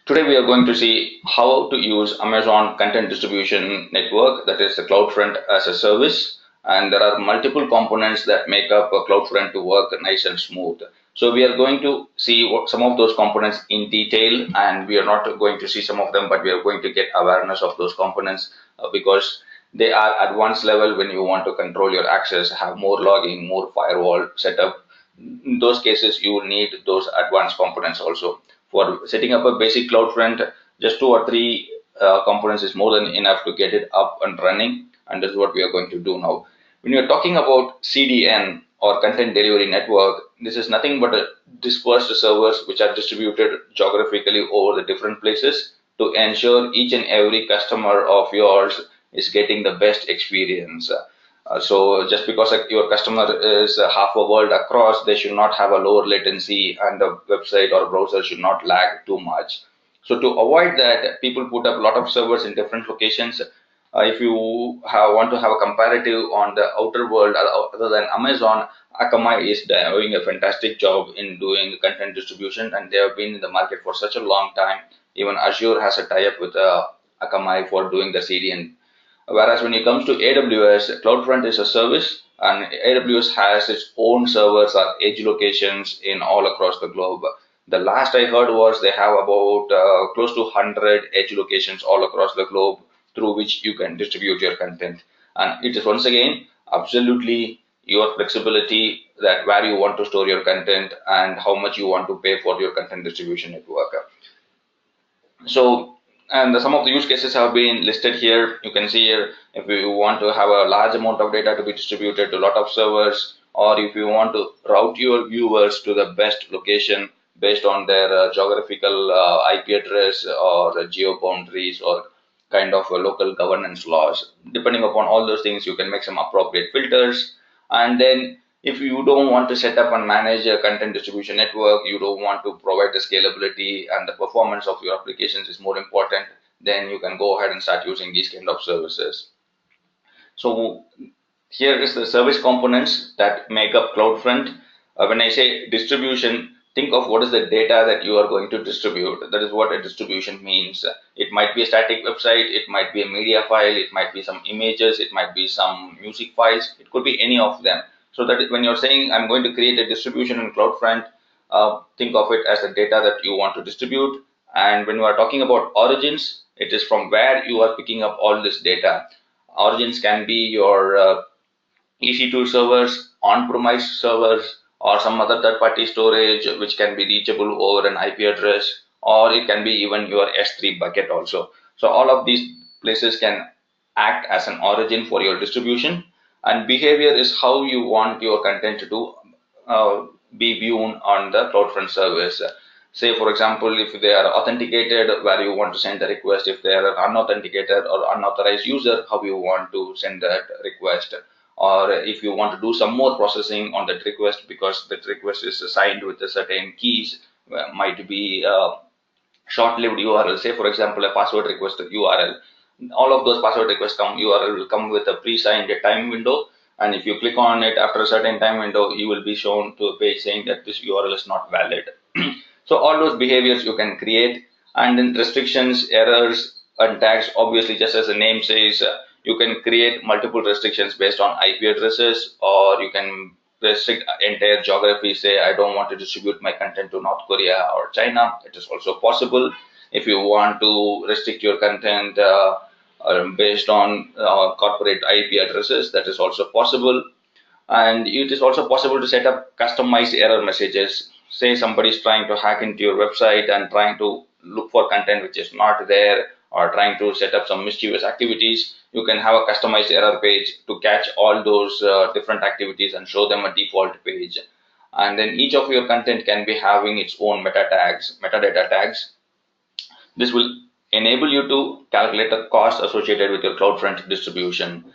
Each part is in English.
Today we are going to see how to use Amazon Content Distribution Network, that is the Cloudfront as a service. And there are multiple components that make up a Cloudfront to work nice and smooth. So we are going to see some of those components in detail, and we are not going to see some of them, but we are going to get awareness of those components because they are advanced level when you want to control your access, have more logging, more firewall setup. In those cases, you will need those advanced components also. For setting up a basic CloudFront, just two or three components is more than enough to get it up and running, and that's what we are going to do now. When you're talking about CDN or Content Delivery Network, this is nothing but a dispersed servers which are distributed geographically over the different places to ensure each and every customer of yours is getting the best experience. So just because your customer is half a world across, they should not have a lower latency and the website or browser should not lag too much. So to avoid that, people put up a lot of servers in different locations. If you want to have a comparative on the outer world other than Amazon, Akamai is doing a fantastic job in doing content distribution, and they have been in the market for such a long time. Even Azure has a tie-up with Akamai for doing the CDN. Whereas when it comes to AWS, CloudFront is a service, and AWS has its own servers or edge locations in all across the globe. The last I heard was they have about close to 100 edge locations all across the globe through which you can distribute your content. And it is once again absolutely your flexibility that where you want to store your content and how much you want to pay for your content distribution network. So, and some of the use cases have been listed here. You can see here if you want to have a large amount of data to be distributed to a lot of servers, or if you want to route your viewers to the best location based on their geographical IP address or geo boundaries or kind of local governance laws. Depending upon all those things, you can make some appropriate filters. And then if you don't want to set up and manage a content distribution network, you don't want to provide the scalability and the performance of your applications is more important, then you can go ahead and start using these kind of services. So here is the service components that make up CloudFront. When I say distribution, think of what is the data that you are going to distribute. That is what a distribution means. It might be a static website, it might be a media file, it might be some images, it might be some music files, it could be any of them. So that when you're saying I'm going to create a distribution in CloudFront, think of it as the data that you want to distribute. And when you are talking about origins, it is from where you are picking up all this data. Origins can be your EC2 servers, on-premise servers, or some other third-party storage which can be reachable over an IP address, or it can be even your S3 bucket also. So all of these places can act as an origin for your distribution, and behavior is how you want your content to be viewed on the CloudFront service. Say, for example, if they are authenticated, where you want to send the request. If they are an unauthenticated or unauthorized user, how you want to send that request. Or if you want to do some more processing on that request because that request is assigned with a certain keys, might be short-lived URL. Say, for example, a password request URL. All of those password requests URL will come with a pre-signed time window. And if you click on it after a certain time window, you will be shown to a page saying that this URL is not valid. So all those behaviors you can create, and then restrictions, errors, and tags. Obviously, just as the name says, you can create multiple restrictions based on IP addresses, or you can restrict entire geography. Say, I don't want to distribute my content to North Korea or China. It is also possible. If you want to restrict your content based on corporate IP addresses, that is also possible. And it is also possible to set up customized error messages. Say somebody is trying to hack into your website and trying to look for content which is not there, or trying to set up some mischievous activities. You can have a customized error page to catch all those different activities and show them a default page. And then each of your content can be having its own metadata tags. This will enable you to calculate the cost associated with your CloudFront distribution.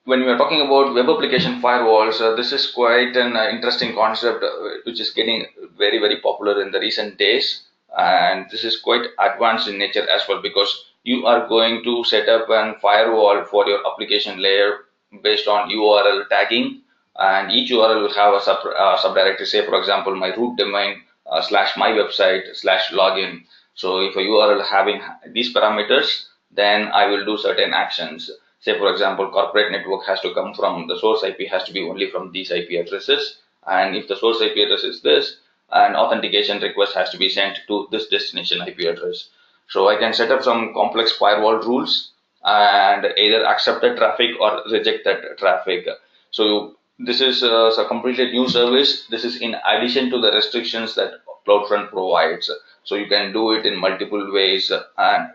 When we are talking about web application firewalls, this is quite an interesting concept which is getting very, very popular in the recent days. And this is quite advanced in nature as well, because you are going to set up a firewall for your application layer based on URL tagging, and each URL will have a subdirectory. Say, for example, my root domain slash my website slash login. So if a URL having these parameters, then I will do certain actions. Say for example, corporate network has to come from the source IP has to be only from these IP addresses. And if the source IP address is this, an authentication request has to be sent to this destination IP address. So I can set up some complex firewall rules and either accept the traffic or reject that traffic. So this is a completely new service. This is in addition to the restrictions that CloudFront provides. So you can do it in multiple ways, and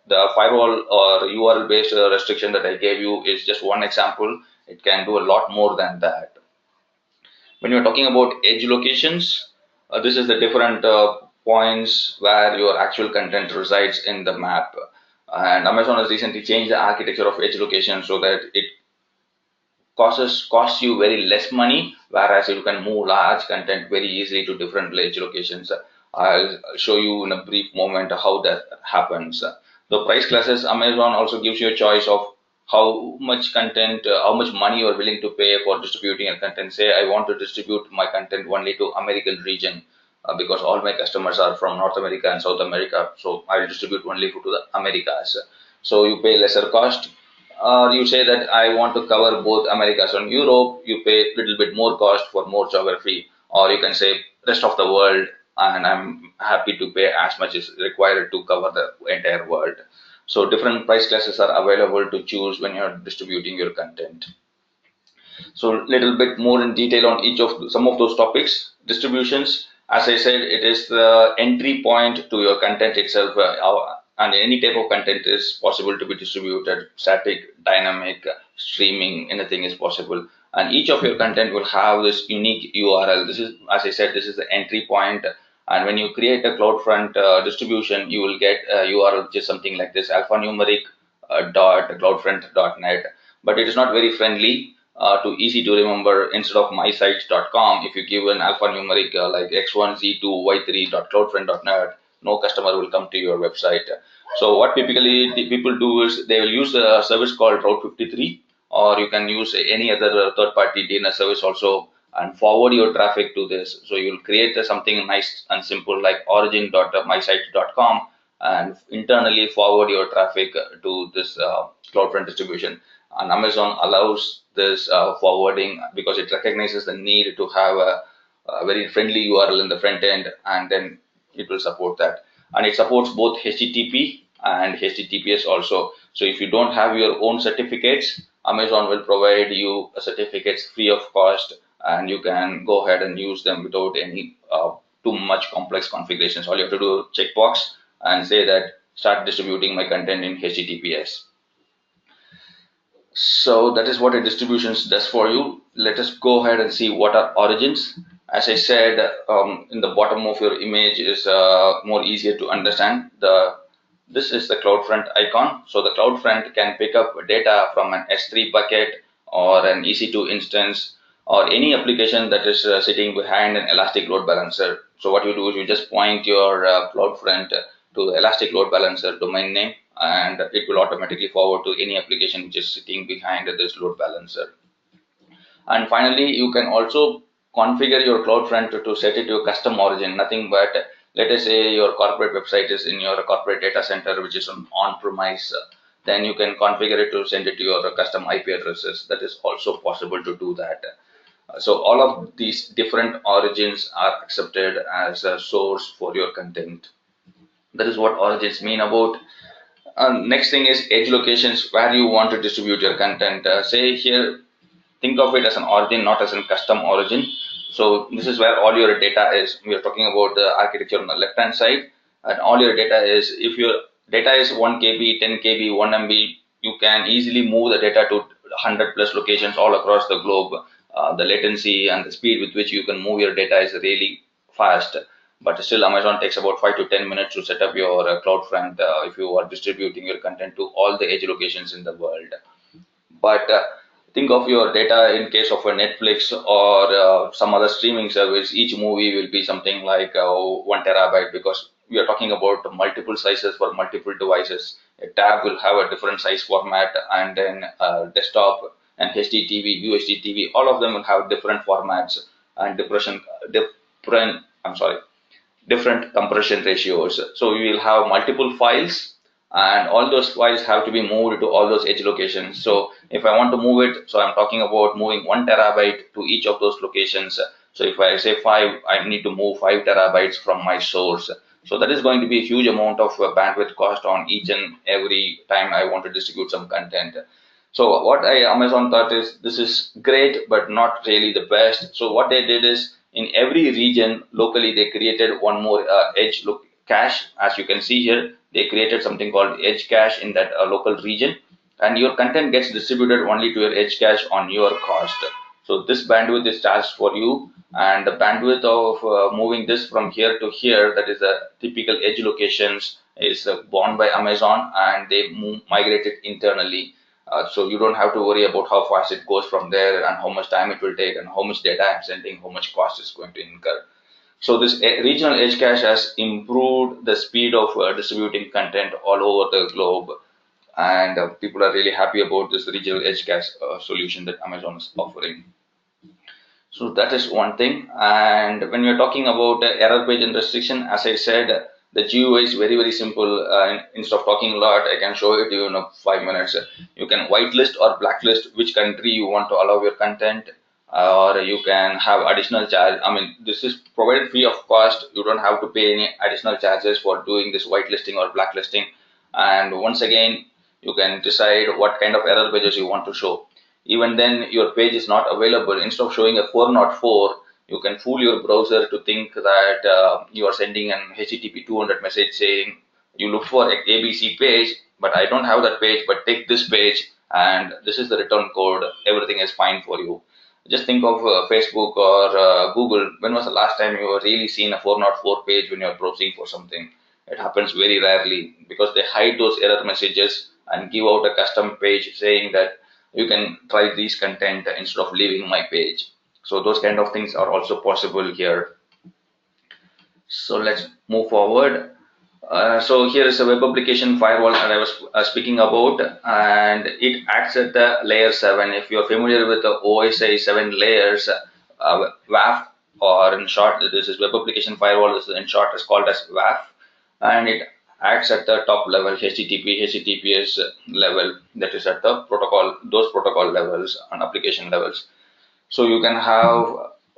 the firewall or URL based restriction that I gave you is just one example. It can do a lot more than that. When you're talking about edge locations, this is the different points where your actual content resides in the map. And Amazon has recently changed the architecture of edge location so that it costs you very less money, whereas you can move large content very easily to different edge locations. I'll show you in a brief moment how that happens. The price classes, Amazon also gives you a choice of how much content, how much money you are willing to pay for distributing your content. Say I want to distribute my content only to American region because all my customers are from North America and South America, so I will distribute only to the Americas. So you pay lesser cost, or you say that I want to cover both Americas and Europe, you pay a little bit more cost for more geography, or you can say rest of the world, and I'm happy to pay as much as required to cover the entire world. So different price classes are available to choose when you're distributing your content. So little bit more in detail on each of some of those topics. Distributions, as I said, it is the entry point to your content itself, and any type of content is possible to be distributed, static, dynamic, streaming, anything is possible. And each of your content will have this unique URL. This is, as I said, this is the entry point. And when you create a CloudFront distribution, you will get a URL which is something like this: alphanumeric dot cloudfront.net. But it is not very friendly to easy to remember. Instead of mysites.com, if you give an alphanumeric like x1z2y3.cloudfront.net, no customer will come to your website. So what typically the people do is they will use a service called Route 53, or you can use any other third-party DNS service also and forward your traffic to this. So you'll create something nice and simple like origin.mysite.com and internally forward your traffic to this CloudFront distribution. And Amazon allows this forwarding because it recognizes the need to have a very friendly URL in the front end, and then it will support that. And it supports both HTTP and HTTPS also. So if you don't have your own certificates, Amazon will provide you certificates free of cost, and you can go ahead and use them without any too much complex configurations. All you have to do is checkbox and say that start distributing my content in HTTPS. So that is what a distribution does for you. Let us go ahead and see what are origins. As I said, in the bottom of your image is more easier to understand. This is the CloudFront icon. So the CloudFront can pick up data from an S3 bucket or an EC2 instance or any application that is sitting behind an Elastic Load Balancer. So what you do is you just point your CloudFront to the Elastic Load Balancer domain name, and it will automatically forward to any application which is sitting behind this load balancer. And finally, you can also configure your CloudFront to set it to a custom origin. Nothing but, let us say your corporate website is in your corporate data center, which is on-premise. Then you can configure it to send it to your custom IP addresses. That is also possible to do that. So all of these different origins are accepted as a source for your content. That is what origins mean about. Next thing is edge locations, where you want to distribute your content. Say here, think of it as an origin, not as a custom origin. So this is where all your data is. We are talking about the architecture on the left hand side, and all your data is, if your data is 1 KB, 10 KB, 1 MB, you can easily move the data to 100 plus locations all across the globe. The latency and the speed with which you can move your data is really fast. But still, Amazon takes about 5 to 10 minutes to set up your CloudFront if you are distributing your content to all the edge locations in the world. But think of your data in case of a Netflix or some other streaming service. Each movie will be something like 1 terabyte, because we are talking about multiple sizes for multiple devices. A tab will have a different size format, and then desktop and HDTV, UHD TV, all of them will have different formats and different different compression ratios. So you will have multiple files, and all those files have to be moved to all those edge locations. So if I want to move it, so I'm talking about moving 1 terabyte to each of those locations. So if I say 5, I need to move 5 terabytes from my source. So that is going to be a huge amount of bandwidth cost on each and every time I want to distribute some content. So what Amazon thought is, this is great, but not really the best. So what they did is, in every region locally, they created one more edge cache. As you can see here, they created something called edge cache in that local region, and your content gets distributed only to your edge cache on your cost. So this bandwidth is charged for you, and the bandwidth of moving this from here to here, that is the typical edge locations, is borne by Amazon, and they migrate it internally. So you don't have to worry about how fast it goes from there and how much time it will take and how much data I'm sending, how much cost is going to incur. So this regional edge cache has improved the speed of distributing content all over the globe, and people are really happy about this regional edge cache solution that Amazon is offering. So that is one thing. And when we are talking about error page and restriction, as I said, the GUI is very simple. Instead of talking a lot, I can show it to you in 5 minutes. You can whitelist or blacklist which country you want to allow your content, or you can have additional charge. I mean, this is provided free of cost. You don't have to pay any additional charges for doing this whitelisting or blacklisting. And once again, you can decide what kind of error pages you want to show. Even then, your page is not available. Instead of showing a 404, you can fool your browser to think that you are sending an HTTP 200 message saying, you look for a ABC page, but I don't have that page, but take this page, and this is the return code. Everything is fine for you. Just think of Facebook or Google. When was the last time you were really seen a 404 page when you're browsing for something? It happens very rarely, because they hide those error messages and give out a custom page saying that you can try these content instead of leaving my page. So those kind of things are also possible here. So let's move forward. So here is a web application firewall that I was speaking about, and it acts at the layer 7. If you're familiar with the OSI 7 layers, WAF, or in short, this is web application firewall. This is in short is called as WAF, and it acts at the top level, HTTP, HTTPS level, that is at the protocol, those protocol levels and application levels. So you can have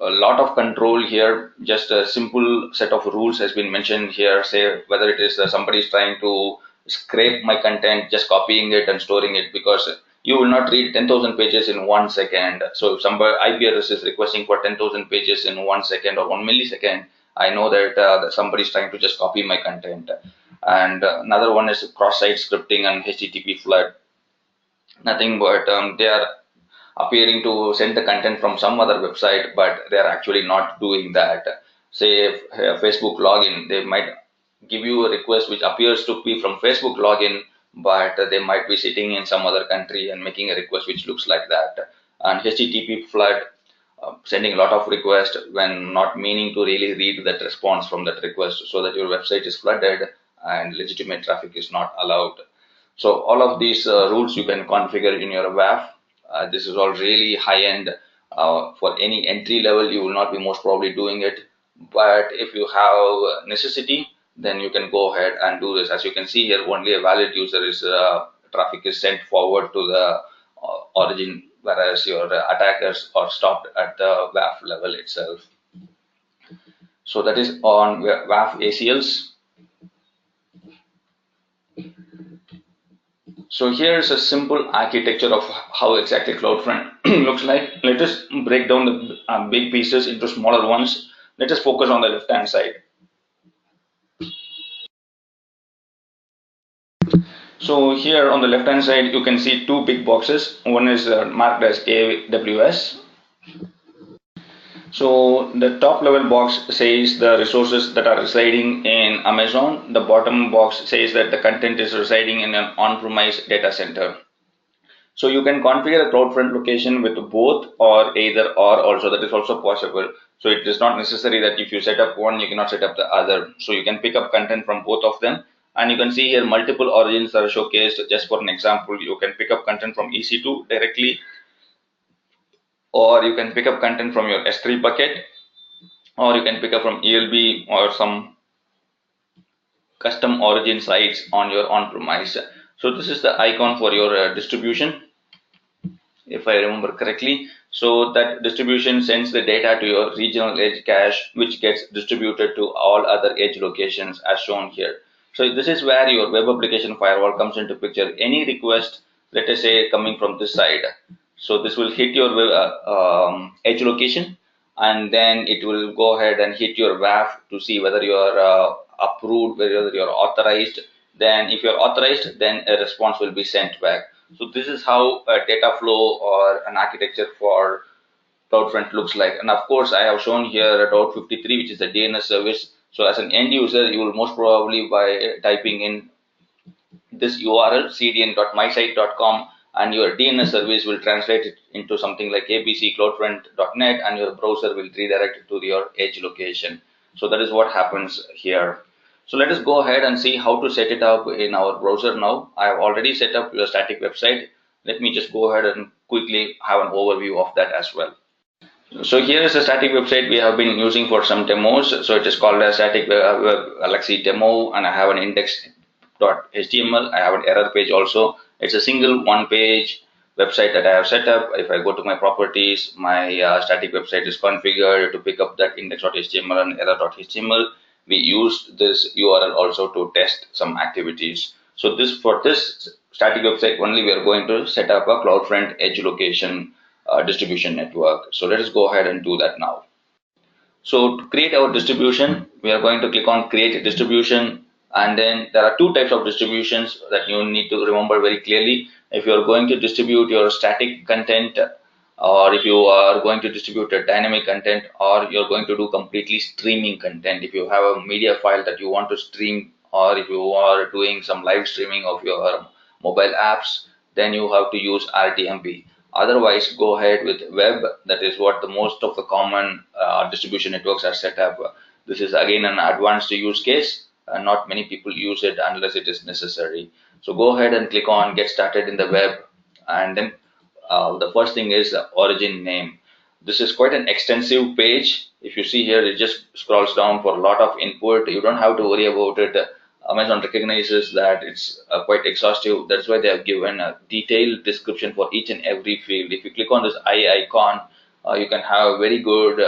a lot of control here. Just a simple set of rules has been mentioned here. Say whether it is somebody is trying to scrape my content, just copying it and storing it, because you will not read 10,000 pages in 1 second. So if somebody IP address is requesting for 10,000 pages in 1 second or 1 millisecond, I know that somebody is trying to just copy my content. And another one is cross-site scripting and HTTP flood. Nothing but they are appearing to send the content from some other website, but they are actually not doing that. Say if Facebook login, they might give you a request which appears to be from Facebook login, but they might be sitting in some other country and making a request which looks like that. And HTTP flood, sending a lot of requests when not meaning to really read that response from that request, so that your website is flooded and legitimate traffic is not allowed. So all of these rules you can configure in your WAF. This is all really high end. For any entry level, you will not be most probably doing it. But if you have necessity, then you can go ahead and do this. As you can see here, only a valid user is traffic is sent forward to the origin, whereas your attackers are stopped at the WAF level itself. So that is on WAF ACLs. So here is a simple architecture of how exactly Cloudfront looks like. Let us break down the big pieces into smaller ones. Let us focus on the left-hand side. So here on the left-hand side, you can see two big boxes. One is marked as AWS. So the top level box says the resources that are residing in Amazon. The bottom box says that the content is residing in an on-premise data center. So you can configure a CloudFront location with both or either or also. That is also possible. So it is not necessary that if you set up one, you cannot set up the other. So you can pick up content from both of them. And you can see here multiple origins are showcased. Just for an example, you can pick up content from EC2 directly, or you can pick up content from your S3 bucket, or you can pick up from ELB or some custom origin sites on your on-premise. So this is the icon for your distribution, if I remember correctly. So that distribution sends the data to your regional edge cache, which gets distributed to all other edge locations as shown here. So this is where your web application firewall comes into picture. Any request, let us say, coming from this side. So this will hit your edge location, and then it will go ahead and hit your WAF to see whether you are approved, whether you are authorized. Then if you are authorized, then a response will be sent back. So this is how a data flow or an architecture for CloudFront looks like. And of course, I have shown here Route 53, which is a DNS service. So as an end user, you will most probably by typing in this URL cdn.mysite.com, and your DNS service will translate it into something like abccloudfront.net, and your browser will redirect it to your edge location. So that is what happens here. So let us go ahead and see how to set it up in our browser now. I have already set up your static website. Let me just go ahead and quickly have an overview of that as well. So here is a static website we have been using for some demos. So it is called a static web Valaxy demo, and I have an index.html. I have an error page also. It's a single one page website that I have set up. If I go to my properties, my static website is configured to pick up that index.html and error.html. We used this URL also to test some activities. So for this static website only, we are going to set up a CloudFront edge location distribution network. So let us go ahead and do that now. So to create our distribution, we are going to click on create distribution, and then there are two types of distributions that you need to remember very clearly. If you are going to distribute your static content, or if you are going to distribute a dynamic content, or you're going to do completely streaming content, if you have a media file that you want to stream, or if you are doing some live streaming of your mobile apps, then you have to use RTMP. Otherwise, go ahead with web. That is what the most of the common distribution networks are set up. This is again an advanced use case, and not many people use it unless it is necessary. So go ahead and click on get started in the web, and then the first thing is the origin name. This is quite an extensive page. If you see here, it just scrolls down for a lot of input. You don't have to worry about it. Amazon recognizes that it's quite exhaustive. That's why they have given a detailed description for each and every field. If you click on this eye icon, you can have very good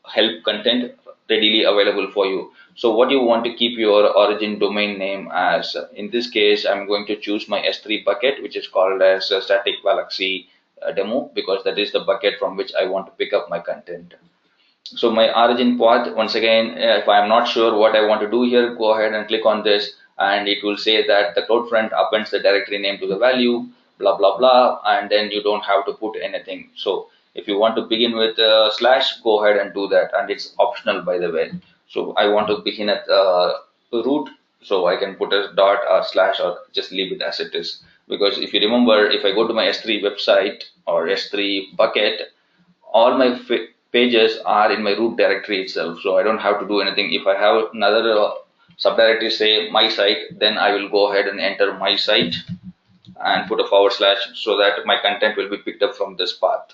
help content readily available for you. So what you want to keep your origin domain name as? In this case, I'm going to choose my S3 bucket, which is called as static Valaxy demo, because that is the bucket from which I want to pick up my content. So my origin path, once again, if I'm not sure what I want to do here, go ahead and click on this, and it will say that the CloudFront appends the directory name to the value, blah, blah, blah, and then you don't have to put anything. So if you want to begin with slash, go ahead and do that, and it's optional, by the way. So I want to begin at root, so I can put a dot or slash, or just leave it as it is. Because if you remember, if I go to my S3 website or S3 bucket, all my pages are in my root directory itself, so I don't have to do anything. If I have another subdirectory, say my site, then I will go ahead and enter my site and put a forward slash so that my content will be picked up from this path.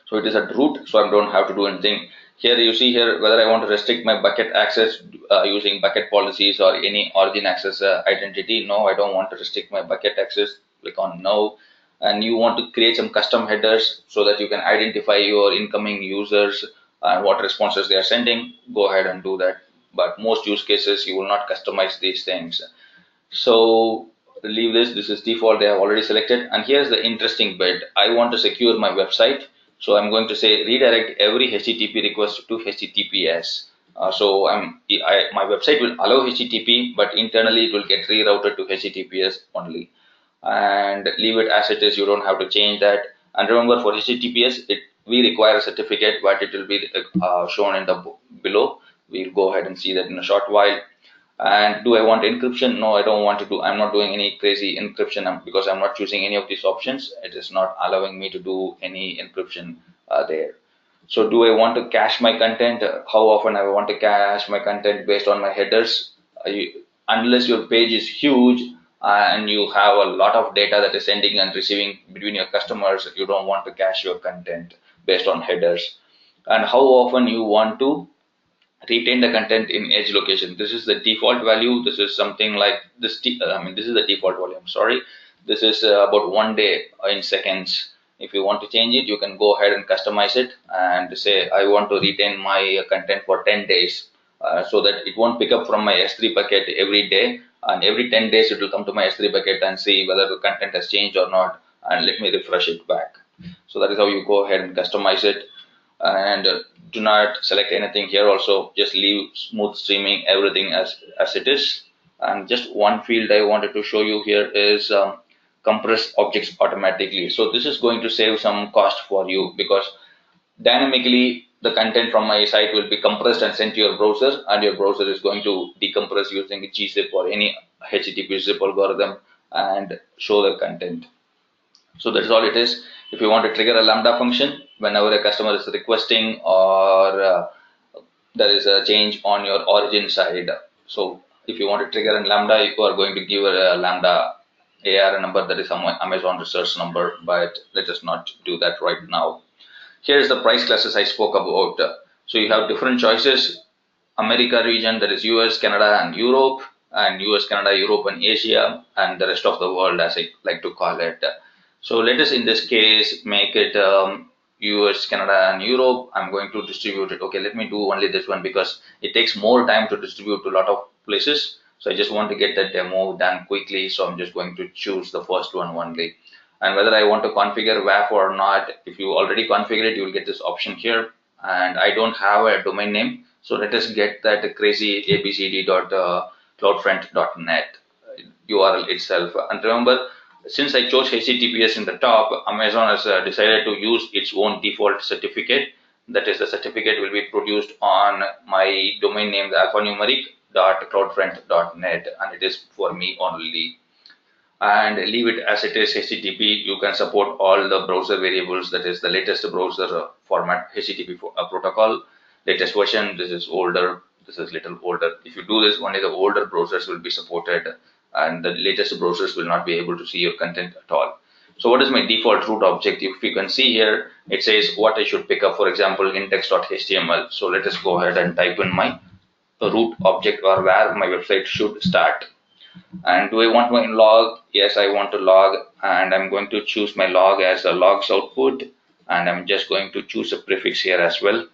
So it is at root, so I don't have to do anything. Here you see here whether I want to restrict my bucket access using bucket policies or any origin access identity. No, I don't want to restrict my bucket access. Click on no. And you want to create some custom headers so that you can identify your incoming users and what responses they are sending. Go ahead and do that. But most use cases you will not customize these things. So leave this. This is default. They have already selected. And here's the interesting bit. I want to secure my website. So I'm going to say redirect every HTTP request to HTTPS. So my website will allow HTTP, but internally it will get rerouted to HTTPS only. And leave it as it is. You don't have to change that. And remember, for HTTPS, we require a certificate, but it will be shown in the below. We'll go ahead and see that in a short while. And do I want encryption? No, I don't want to do. I'm not doing any crazy encryption because I'm not choosing any of these options. It is not allowing me to do any encryption there. So do I want to cache my content? How often I want to cache my content based on my headers? Unless your page is huge and you have a lot of data that is sending and receiving between your customers, you don't want to cache your content based on headers. And how often you want to retain the content in edge location. This is the default value. This is something like this. This is the default value. I'm sorry. This is about 1 day in seconds. If you want to change it, you can go ahead and customize it and say, I want to retain my content for 10 days so that it won't pick up from my S3 bucket every day. And every 10 days, it will come to my S3 bucket and see whether the content has changed or not. And let me refresh it back. So that is how you go ahead and customize it. And do not select anything here. Also just leave smooth streaming everything as it is. And just one field I wanted to show you here is compress objects automatically. So this is going to save some cost for you, because dynamically the content from my site will be compressed and sent to your browser, and your browser is going to decompress using gzip or any http zip algorithm and show the content. So that's all it is. If you want to trigger a lambda function whenever a customer is requesting or there is a change on your origin side. So if you want to trigger a lambda, you are going to give a lambda AR number, that is some Amazon research number, but let us not do that right now. Here is the price classes I spoke about. So you have different choices. America region, that is US, Canada and Europe, and US, Canada, Europe and Asia, and the rest of the world, as I like to call it. So let us in this case make it US, Canada and Europe. I'm going to distribute it. Okay, let me do only this one because it takes more time to distribute to a lot of places. So I just want to get that demo done quickly. So I'm just going to choose the first one only. And whether I want to configure WAF or not, if you already configure it, you will get this option here. And I don't have a domain name. So let us get that crazy abcd.cloudfront.net URL itself. And remember, since I chose HTTPS in the top, Amazon has decided to use its own default certificate. That is, the certificate will be produced on my domain name, the alphanumeric.cloudfront.net, and it is for me only. And leave it as it is HTTP. You can support all the browser variables, that is the latest browser format HTTP protocol, latest version. This is older, this is little older. If you do this, only the older browsers will be supported, and the latest browsers will not be able to see your content at all. So what is my default root object? If you can see here, it says what I should pick up, for example, index.html. So let us go ahead and type in my root object, or where my website should start. And do I want my log? Yes, I want to log, and I'm going to choose my log as a logs output, and I'm just going to choose a prefix here as well.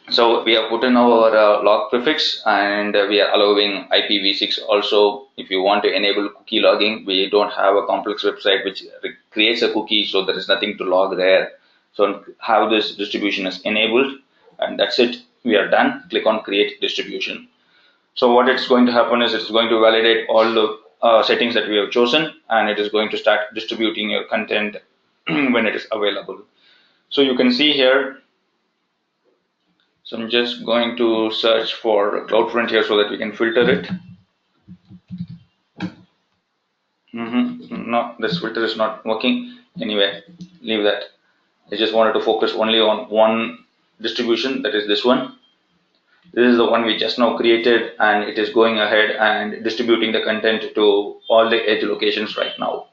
So we have put in our log prefix, and we are allowing IPv6 also. If you want to enable cookie logging, we don't have a complex website which creates a cookie, so there is nothing to log there. So how this distribution is enabled, and that's it. We are done. Click on create distribution. So what it's going to happen is it's going to validate all the settings that we have chosen, and it is going to start distributing your content when it is available. So you can see here. So I'm just going to search for Cloudfront here so that we can filter it. No, this filter is not working. Anyway, leave that. I just wanted to focus only on one distribution, that is this one. This is the one we just now created, and it is going ahead and distributing the content to all the edge locations right now.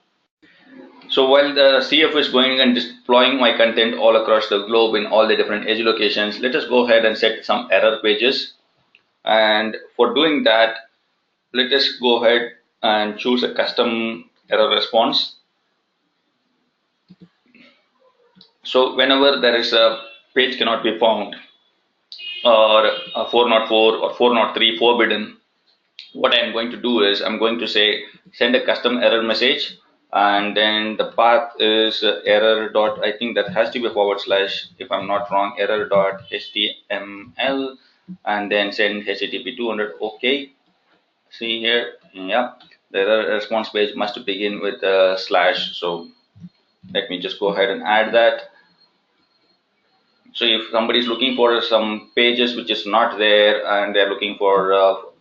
So while the CF is going and deploying my content all across the globe in all the different edge locations, let us go ahead and set some error pages. And for doing that, let us go ahead and choose a custom error response. So whenever there is a page cannot be found, or a 404 or 403 forbidden, what I'm going to do is I'm going to say send a custom error message, and then the path is error dot, I think that has to be a / if I'm not wrong, error dot html, and then send http 200. Okay, see here, yeah, the error response page must begin with a /. So let me just go ahead and add that. So if somebody is looking for some pages which is not there, and they're looking for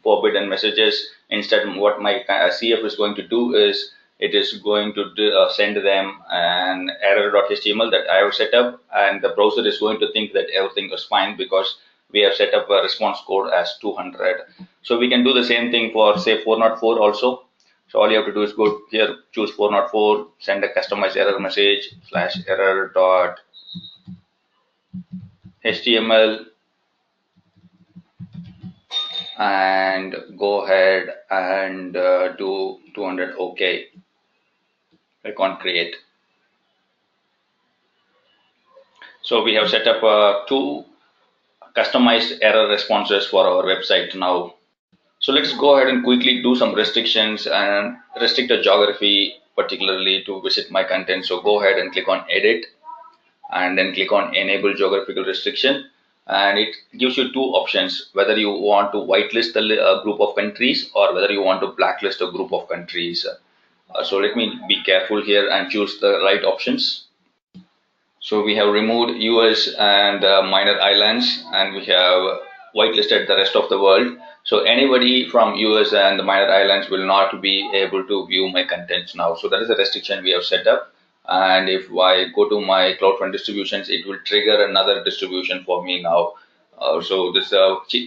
forbidden messages, instead what my CF is going to do is it is going to send them an error.html that I have set up, and the browser is going to think that everything is fine because we have set up a response code as 200. So we can do the same thing for, say, 404 also. So all you have to do is go here, choose 404, send a customized error message /error.html, and go ahead and do 200 OK. Click on create. So we have set up two customized error responses for our website now. So let's go ahead and quickly do some restrictions and restrict the geography particularly to visit my content. So go ahead and click on edit and then click on enable geographical restriction, and it gives you two options, whether you want to whitelist a group of countries or whether you want to blacklist a group of countries. So let me be careful here and choose the right options. So we have removed US and minor islands, and we have whitelisted the rest of the world. So anybody from US and the minor islands will not be able to view my contents now. So that is a restriction we have set up. And if I go to my Cloudfront distributions, it will trigger another distribution for me now. So this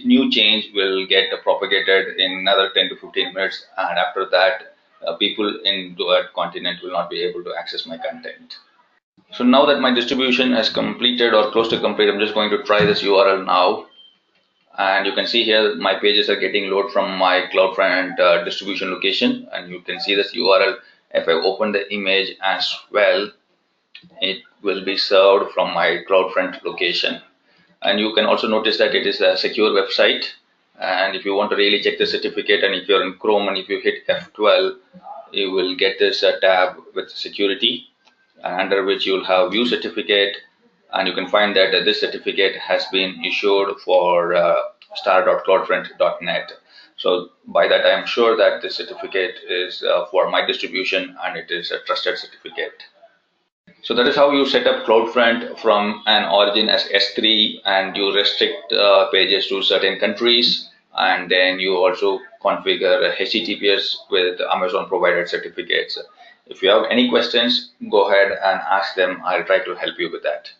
new change will get propagated in another 10 to 15 minutes. And after that, people in that continent will not be able to access my content. So now that my distribution has completed or close to complete, I'm just going to try this URL now. And you can see here my pages are getting loaded from my Cloudfront distribution location. And you can see this URL. If I open the image as well, it will be served from my Cloudfront location. And you can also notice that it is a secure website. And if you want to really check the certificate, and if you're in Chrome and if you hit F12, you will get this tab with security, under which you'll have view certificate, and you can find that this certificate has been issued for star.cloudfront.net. So by that, I am sure that this certificate is for my distribution and it is a trusted certificate. So that is how you set up Cloudfront from an origin as S3, and you restrict pages to certain countries, and then you also configure HTTPS with Amazon provided certificates. If you have any questions, go ahead and ask them. I'll try to help you with that.